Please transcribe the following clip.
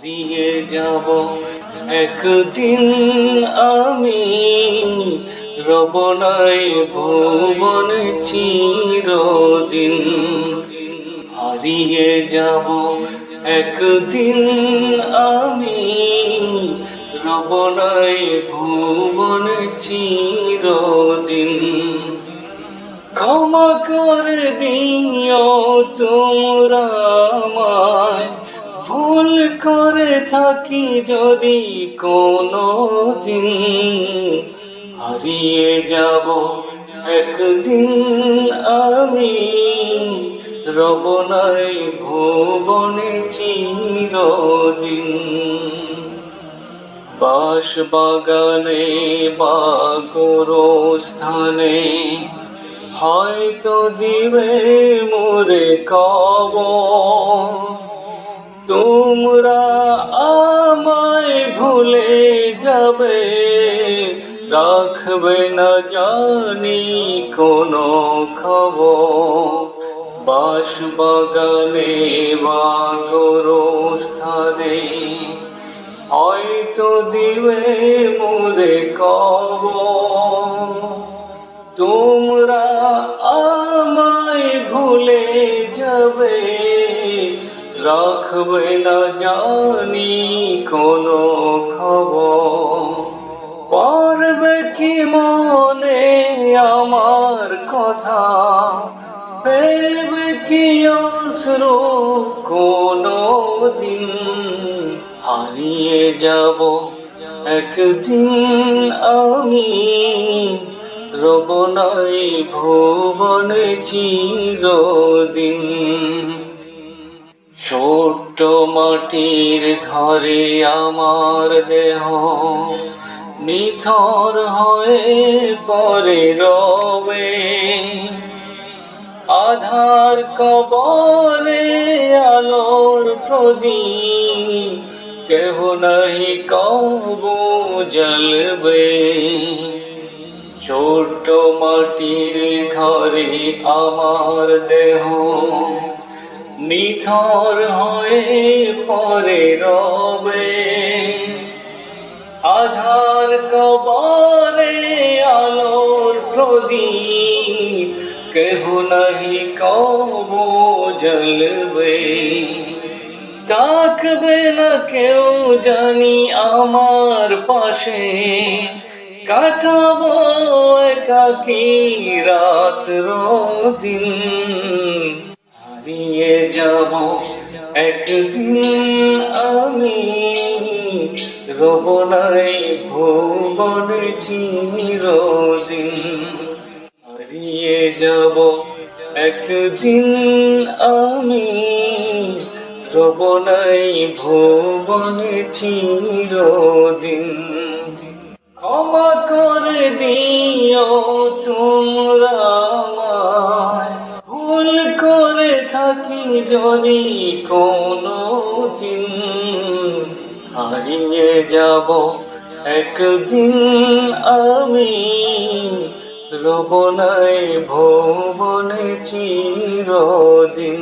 হারিয়ে যাব একদিন আমি, রব নাই ভুবনে চিরদিন। হারিয়ে যাব একদিন আমি, রব নাই ভুবনে চিরদিন। ক্ষমা করে দিও তোমরা আমায়, ভুল করে থাকি যদি কোনো দিন। হারিয়ে যাব একদিন আমি, রব নাই ভুবনে চিরদিন। বাঁশ বাগানে বা গোরস্থানে হয়তো দিবে মোরে কবর। তোমরা আমায় ভুলে যাবে, রাখবে না জানি কোনো খবর। বাঁশ বাগানে বা গোরস্থানে হয়তো দিবে মোরে কবর। তোমরা আমায় ভুলে যাবে, রাখবে না জানি কোনো খবর। পারবে কি মনে আমার কথা, ফেলবে কি অশ্রু কোনো দিন। হারিয়ে যাব একদিন আমি, রব নাই ভুবনে চিরদিন। ছোট্ট মাটির ঘরে আমার দেহ নিথর হয়ে পরে রবে। আধার কবরে আলোর প্রদীপ কেহ নাই কবু জ্বলবে। ছোট্ট মাটির ঘরে আমার দেহ নিথর হয়ে পরে রবে। আধার কবরে আলোর প্রদীপ কেহ নাহি কবু জ্বলবে। থাকবে না কেউ জানি আমার পাশে, কাটাবো একাকী রাত দিন। হারিয়ে যাব একদিন আমি, রব নাই ভুবনে চিরদিন। হারিয়ে যাব একদিন আমি, রব নাই ভুবনে চিরদিন। ক্ষমা করে দিও তোমরা আমায়, ভুল করে থাকি যদি কোনো দিন। হারিয়ে যাব একদিন আমি, রব নাই ভুবনে চিরদিন।